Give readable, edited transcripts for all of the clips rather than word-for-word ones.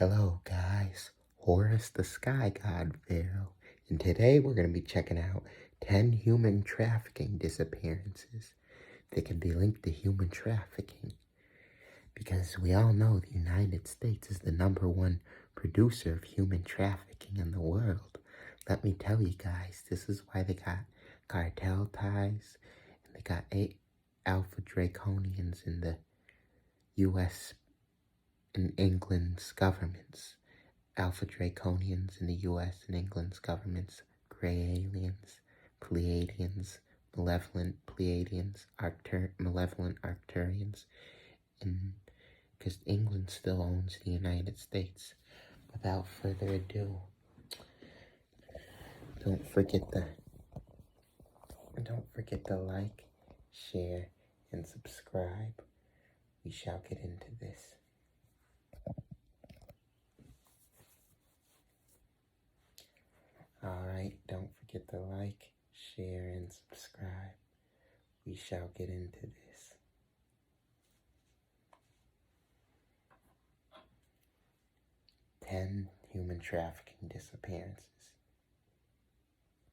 Hello guys, Horus the Sky God Pharaoh, and today we're going to be checking out 10 human trafficking disappearances that can be linked to human trafficking. Because we all know the United States is the #1 producer of human trafficking in the world. Let me tell you guys, this is why they got cartel ties, and they got 8 Alpha Draconians in the U.S. and England's governments. Alpha Draconians in the U.S. and England's governments, Grey Aliens, Pleiadians, Malevolent Pleiadians, Malevolent Arcturians, and because England still owns the United States. Without further ado, don't forget to like, share, and subscribe. We shall get into this. Alright, don't forget to like, share, and subscribe. We shall get into this. Ten human trafficking disappearances.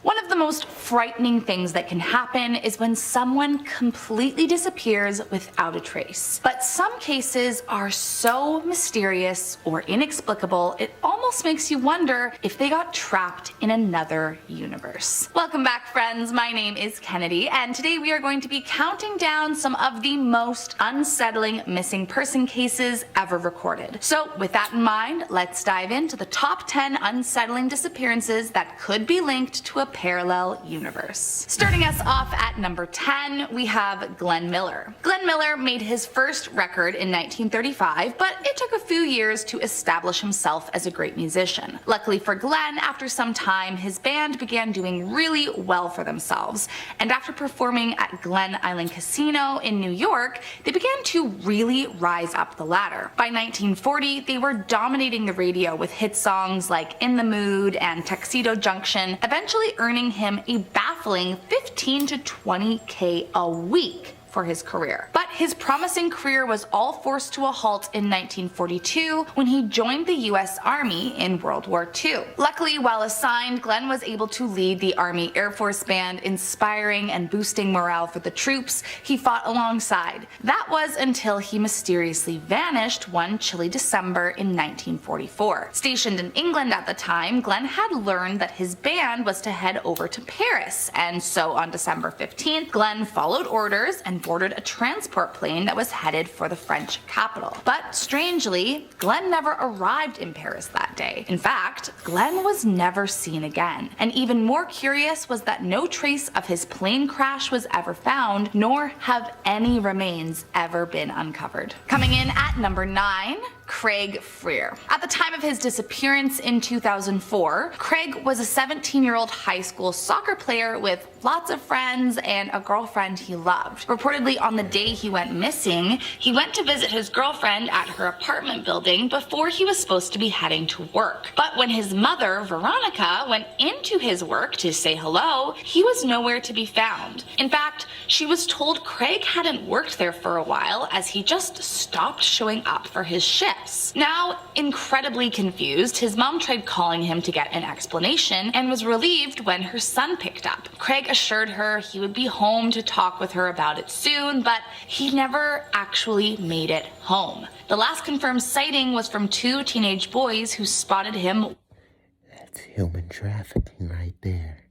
One of the most frightening things that can happen is when someone completely disappears without a trace. But some cases are so mysterious or inexplicable, it almost makes you wonder if they got trapped in another universe. Welcome back, friends. My name is Kennedy, and today we are going to be counting down some of the most unsettling missing person cases ever recorded. So with that in mind, let's dive into the top 10 unsettling disappearances that could be linked to a parallel universe. Starting us off at number 10, we have Glenn Miller. Glenn Miller made his first record in 1935, but it took a few years to establish himself as a great musician. Luckily for Glenn, after some time, his band began doing really well for themselves, and after performing at Glen Island Casino in New York, they began to really rise up the ladder. By 1940, they were dominating the radio with hit songs like In the Mood and Tuxedo Junction, eventually earning him a baffling 15 to 20K a week for his career. But his promising career was all forced to a halt in 1942 when he joined the US Army in World War II. Luckily, while assigned, Glenn was able to lead the Army Air Force Band, inspiring and boosting morale for the troops he fought alongside. That was until he mysteriously vanished one chilly December in 1944. Stationed in England at the time, Glenn had learned that his band was to head over to Paris, and so on December 15th, Glenn followed orders and boarded a transport plane that was headed for the French capital. But strangely, Glenn never arrived in Paris that day. In fact, Glenn was never seen again. And even more curious was that no trace of his plane crash was ever found, nor have any remains ever been uncovered. Coming in at number 9, Craig Freer. At the time of his disappearance in 2004, Craig was a 17-year-old high school soccer player with lots of friends and a girlfriend he loved. Reportedly, on the day he went missing, he went to visit his girlfriend at her apartment building before he was supposed to be heading to work. But when his mother, Veronica, went into his work to say hello, he was nowhere to be found. In fact, she was told Craig hadn't worked there for a while as he just stopped showing up for his shifts. Now, incredibly confused, his mom tried calling him to get an explanation and was relieved when her son picked up. Craig assured her he would be home to talk with her about it soon, but he never actually made it home. The last confirmed sighting was from 2 teenage boys who spotted him. That's human trafficking right there.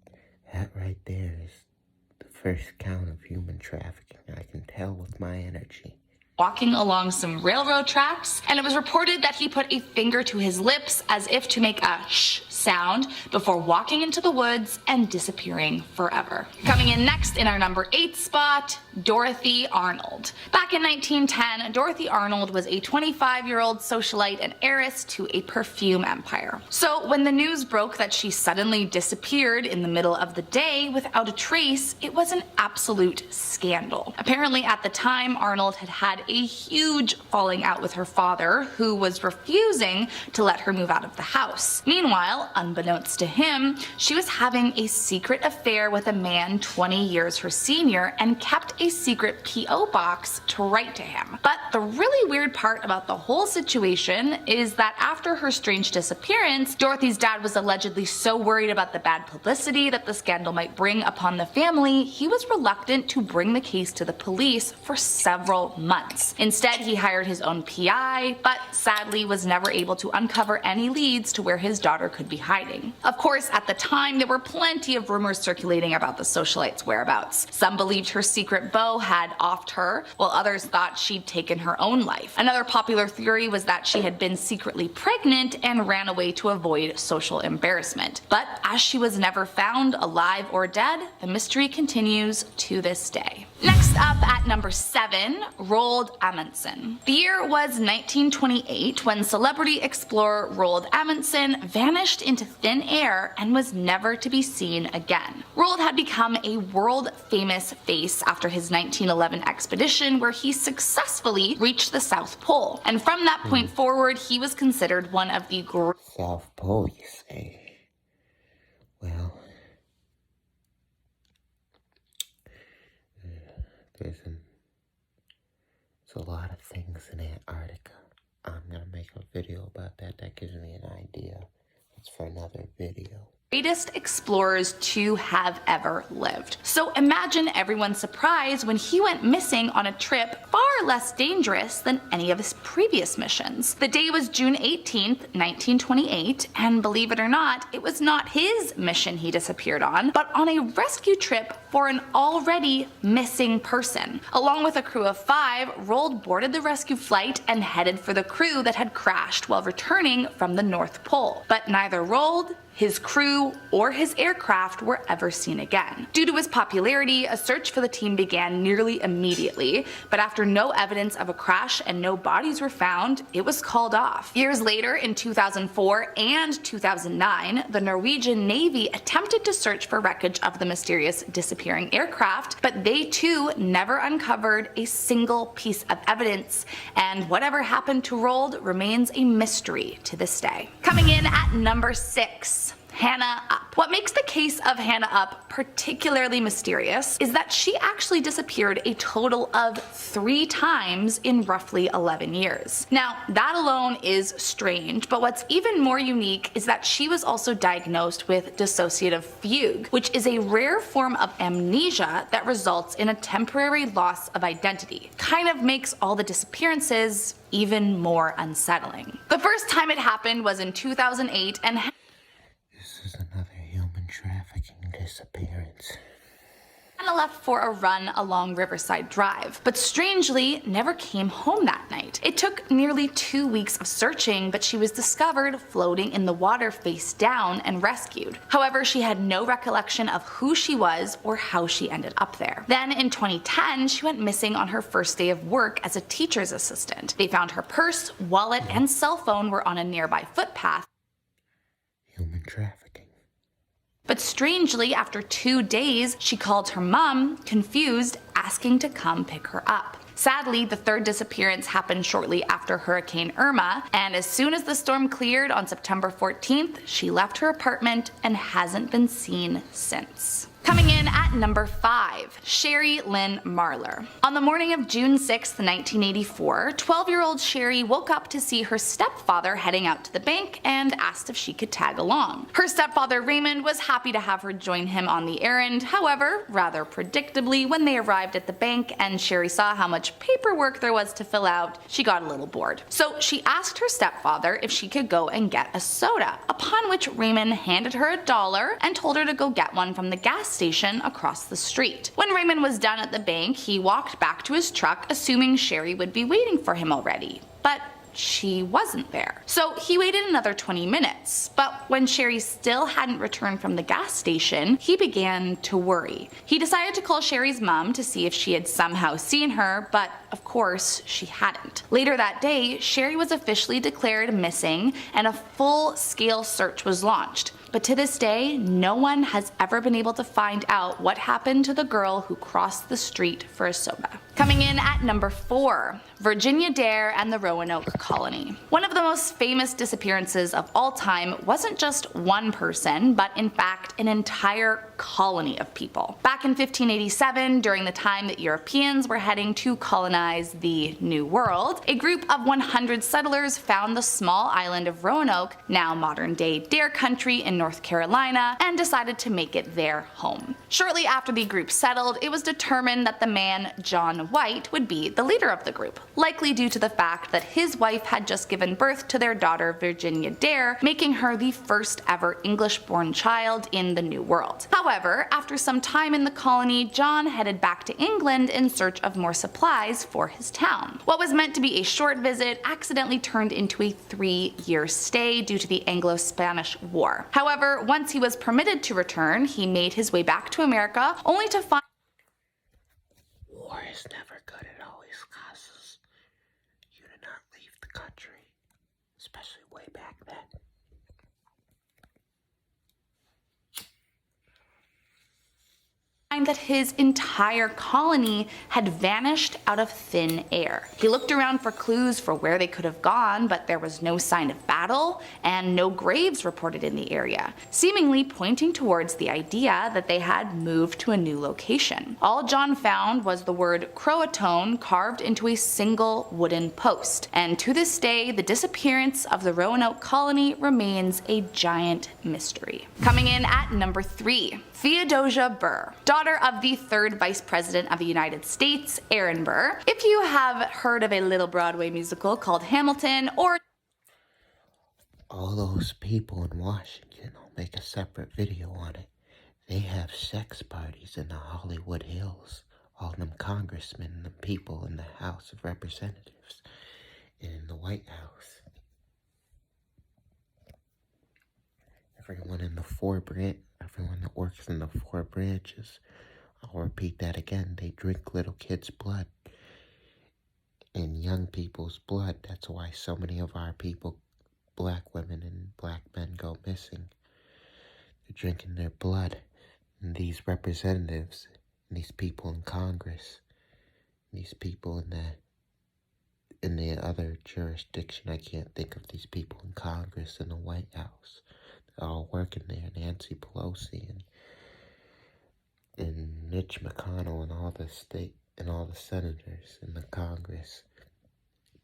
That right there is the first count of human trafficking. I can tell with my energy. Walking along some railroad tracks, and it was reported that he put a finger to his lips as if to make a shh sound before walking into the woods and disappearing forever. Coming in next in our number 8 spot, Dorothy Arnold. Back in 1910, Dorothy Arnold was a 25-year-old socialite and heiress to a perfume empire. So when the news broke that she suddenly disappeared in the middle of the day without a trace, it was an absolute scandal. Apparently at the time, Arnold had had a huge falling out with her father, who was refusing to let her move out of the house. Meanwhile, unbeknownst to him, she was having a secret affair with a man 20 years her senior and kept a secret P.O. box to write to him. But the really weird part about the whole situation is that after her strange disappearance, Dorothy's dad was allegedly so worried about the bad publicity that the scandal might bring upon the family, he was reluctant to bring the case to the police for several months. Instead, he hired his own PI, but sadly was never able to uncover any leads to where his daughter could be hiding. Of course, at the time, there were plenty of rumors circulating about the socialite's whereabouts. Some believed her secret beau had offed her, while others thought she'd taken her own life. Another popular theory was that she had been secretly pregnant and ran away to avoid social embarrassment. But as she was never found, alive or dead, the mystery continues to this day. Next up at number 7, Roald Amundsen. The year was 1928 when celebrity explorer Roald Amundsen vanished into thin air and was never to be seen again. Roald had become a world-famous face after his 1911 expedition where he successfully reached the South Pole. And from that point forward, he was considered one of the South Pole, you say? Well, there's a lot of things in Antarctica. I'm gonna make a video about that. That gives me an idea. It's for another video. Greatest explorers to have ever lived. So imagine everyone's surprise when he went missing on a trip far less dangerous than any of his previous missions. The day was June 18th, 1928, and believe it or not, it was not his mission he disappeared on, but on a rescue trip for an already missing person. Along with a crew of 5, Roald boarded the rescue flight and headed for the crew that had crashed while returning from the North Pole. But neither Roald, his crew, or his aircraft were ever seen again. Due to his popularity, a search for the team began nearly immediately, but after no evidence of a crash and no bodies were found, it was called off. Years later, in 2004 and 2009, the Norwegian Navy attempted to search for wreckage of the mysterious disappearing aircraft, but they too never uncovered a single piece of evidence, and whatever happened to Roald remains a mystery to this day. Coming in at number 6. Hannah Up. What makes the case of Hannah Up particularly mysterious is that she actually disappeared a total of 3 times in roughly 11 years. Now, that alone is strange, but what's even more unique is that she was also diagnosed with dissociative fugue, which is a rare form of amnesia that results in a temporary loss of identity. Kind of makes all the disappearances even more unsettling. The first time it happened was in 2008, and This is another human trafficking disappearance. Hannah left for a run along Riverside Drive, but strangely never came home that night. It took nearly 2 weeks of searching, but she was discovered floating in the water face down and rescued. However, she had no recollection of who she was or how she ended up there. Then in 2010, she went missing on her first day of work as a teacher's assistant. They found her purse, wallet, and cell phone were on a nearby footpath. Human trafficking. But strangely, after 2 days, she called her mom, confused, asking to come pick her up. Sadly, the third disappearance happened shortly after Hurricane Irma, and as soon as the storm cleared on September 14th, she left her apartment and hasn't been seen since. Coming in at number 5, Sherry Lynn Marlar. On the morning of June 6, 1984, 12-year-old Sherry woke up to see her stepfather heading out to the bank and asked if she could tag along. Her stepfather Raymond was happy to have her join him on the errand. However, rather predictably, when they arrived at the bank and Sherry saw how much paperwork there was to fill out, she got a little bored. So she asked her stepfather if she could go and get a soda, upon which Raymond handed her $1 and told her to go get one from the gas station across the street. When Raymond was done at the bank, he walked back to his truck, assuming Sherry would be waiting for him already. But she wasn't there. So he waited another 20 minutes, but when Sherry still hadn't returned from the gas station, he began to worry. He decided to call Sherry's mom to see if she had somehow seen her, but of course she hadn't. Later that day, Sherry was officially declared missing and a full-scale search was launched. But to this day, no one has ever been able to find out what happened to the girl who crossed the street for a soda. Coming in at number 4, Virginia Dare and the Roanoke Colony. One of the most famous disappearances of all time wasn't just one person, but in fact an entire colony of people. Back in 1587, during the time that Europeans were heading to colonize the New World, a group of 100 settlers found the small island of Roanoke, now modern-day Dare Country in North Carolina, and decided to make it their home. Shortly after the group settled, it was determined that the man John White would be the leader of the group, likely due to the fact that his wife had just given birth to their daughter Virginia Dare, making her the first ever English-born child in the New World. However, after some time in the colony, John headed back to England in search of more supplies for his town. What was meant to be a short visit accidentally turned into a 3-year stay due to the Anglo-Spanish War. However, once he was permitted to return, he made his way back to America, only to find war is never good. It always causes you to not leave the country, especially way back then. that his entire colony had vanished out of thin air. He looked around for clues for where they could have gone, but there was no sign of battle and no graves reported in the area, seemingly pointing towards the idea that they had moved to a new location. All John found was the word Croatoan carved into a single wooden post, and to this day the disappearance of the Roanoke colony remains a giant mystery. Coming in at number 3, Theodosia Burr, daughter of the 3rd Vice President of the United States, Aaron Burr. If you have heard of a little Broadway musical called Hamilton, or all those people in Washington, I'll make a separate video on it. They have sex parties in the Hollywood Hills. All them congressmen and the people in the House of Representatives and in the White House. Everyone that works in the 4 branches, I'll repeat that again, they drink little kids' blood and young people's blood. That's why so many of our people, black women and black men, go missing. They're drinking their blood. And these representatives, and these people in Congress, and these people in the other jurisdiction, I can't think of these people in Congress and the White House. They're all working there. Nancy Pelosi and Mitch McConnell and all the senators in the Congress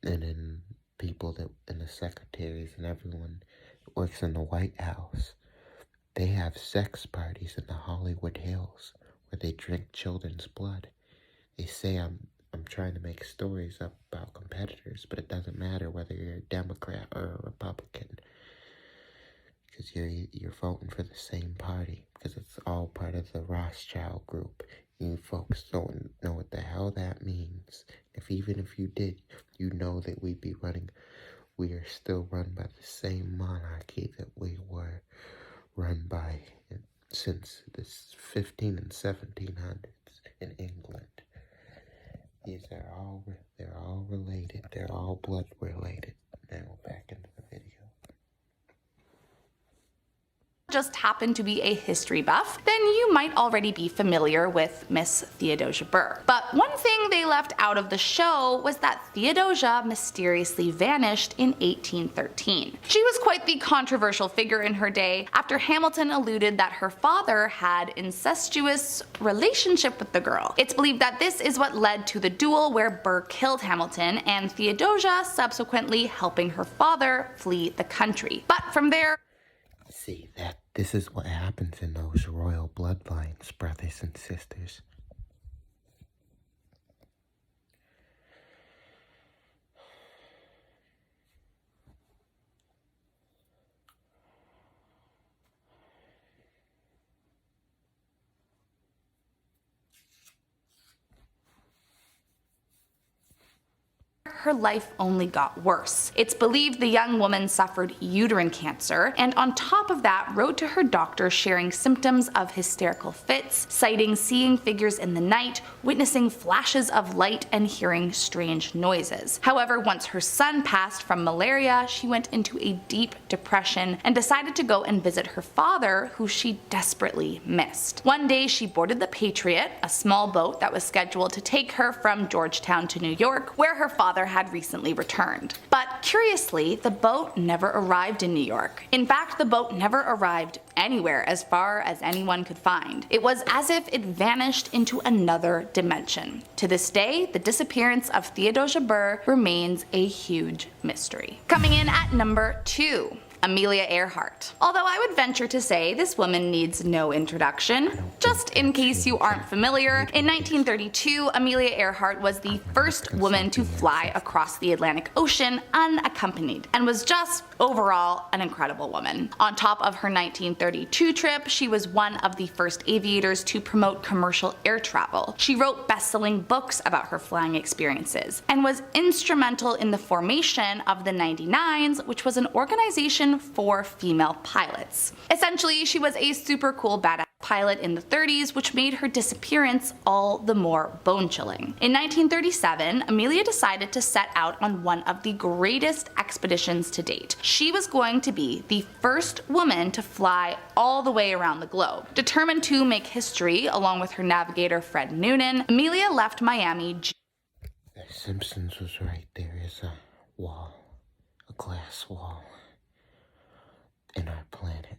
and in people and the secretaries and everyone that works in the White House. They have sex parties in the Hollywood Hills where they drink children's blood. They say I'm trying to make stories up about competitors, but it doesn't matter whether you're a Democrat or a Republican, because you're voting for the same party, because it's all part of the Rothschild group. You folks don't know what the hell that means. Even if you did, you know that we are still run by the same monarchy that we were run by since the 15 and 1700s in England. They're all related. They're all blood related. Now back into the video. just happen to be a history buff, then you might already be familiar with Miss Theodosia Burr. But one thing they left out of the show was that Theodosia mysteriously vanished in 1813. She was quite the controversial figure in her day after Hamilton alluded that her father had incestuous relationship with the girl. It's believed that this is what led to the duel where Burr killed Hamilton and Theodosia subsequently helping her father flee the country. But from there, see, this is what happens in those royal bloodlines, brothers and sisters. her life only got worse. It's believed the young woman suffered uterine cancer, and on top of that wrote to her doctor sharing symptoms of hysterical fits, citing seeing figures in the night, witnessing flashes of light, and hearing strange noises. However, once her son passed from malaria, she went into a deep depression and decided to go and visit her father, who she desperately missed. One day she boarded the Patriot, a small boat that was scheduled to take her from Georgetown to New York, where her father had recently returned. But curiously, the boat never arrived in New York. In fact, the boat never arrived anywhere as far as anyone could find. It was as if it vanished into another dimension. To this day, the disappearance of Theodosia Burr remains a huge mystery. Coming in at number 2. Amelia Earhart. Although I would venture to say this woman needs no introduction. Just in case you aren't familiar, in 1932, Amelia Earhart was the first woman to fly across the Atlantic Ocean unaccompanied, and was just overall an incredible woman. On top of her 1932 trip, she was one of the first aviators to promote commercial air travel. She wrote best-selling books about her flying experiences, and was instrumental in the formation of the 99s, which was an organization for female pilots. Essentially, she was a super cool badass pilot in the 30s, which made her disappearance all the more bone-chilling. In 1937, Amelia decided to set out on one of the greatest expeditions to date. She was going to be the first woman to fly all the way around the globe. Determined to make history, along with her navigator Fred Noonan, Amelia left Miami. The Simpsons was right. There is a wall, a glass wall, in our planet.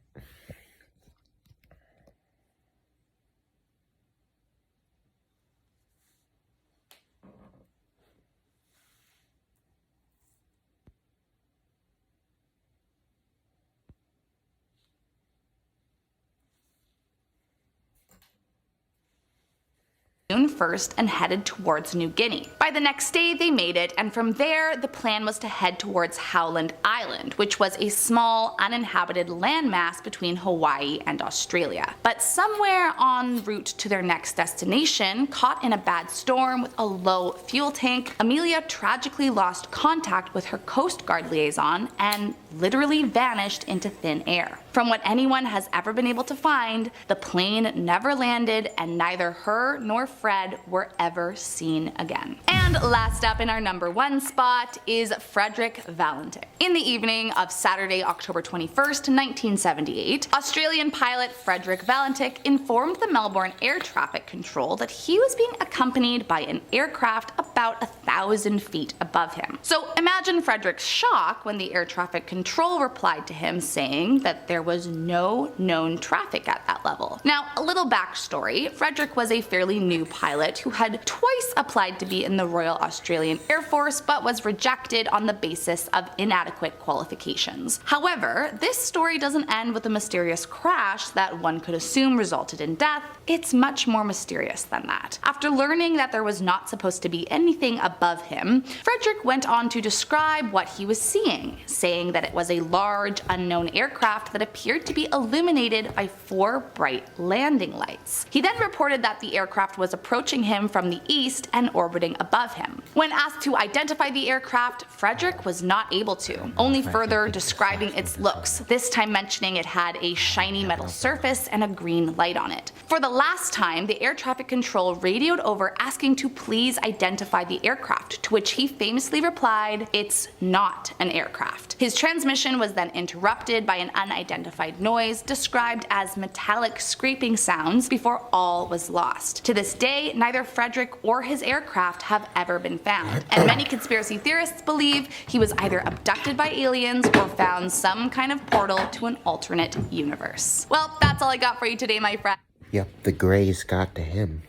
June 1st and headed towards New Guinea. By the next day they made it, and from there the plan was to head towards Howland Island, which was a small uninhabited landmass between Hawaii and Australia. But somewhere en route to their next destination, caught in a bad storm with a low fuel tank, Amelia tragically lost contact with her Coast Guard liaison and literally vanished into thin air. From what anyone has ever been able to find, the plane never landed, and neither her nor Fred were ever seen again. And last up in our number 1 spot is Frederick Valentic. In the evening of Saturday, October 21st, 1978, Australian pilot Frederick Valentic informed the Melbourne Air Traffic Control that he was being accompanied by an aircraft about 1,000 feet above him. So imagine Frederick's shock when the air traffic control replied to him saying that there was no known traffic at that level. Now, a little backstory: Frederick was a fairly new pilot who had twice applied to be in the Royal Australian Air Force but was rejected on the basis of inadequate qualifications. However, this story doesn't end with a mysterious crash that one could assume resulted in death. It's much more mysterious than that. After learning that there was not supposed to be anything above him, Frederick went on to describe what he was seeing, saying that it was a large, unknown aircraft that appeared to be illuminated by 4 bright landing lights. He then reported that the aircraft was approaching him from the east and orbiting above him. When asked to identify the aircraft, Frederick was not able to, only further describing its looks, this time mentioning it had a shiny metal surface and a green light on it. For the last time, the air traffic control radioed over asking to please identify the aircraft, to which he famously replied, "It's not an aircraft." His transmission was then interrupted by an unidentified noise described as metallic scraping sounds before all was lost. To this day, neither Frederick or his aircraft have ever been found, and many conspiracy theorists believe he was either abducted by aliens or found some kind of portal to an alternate universe. Well, that's all I got for you today, my friend. Yep, the Greys got to him.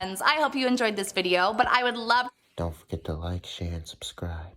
I hope you enjoyed this video, but I would love Don't forget to like, share, and subscribe.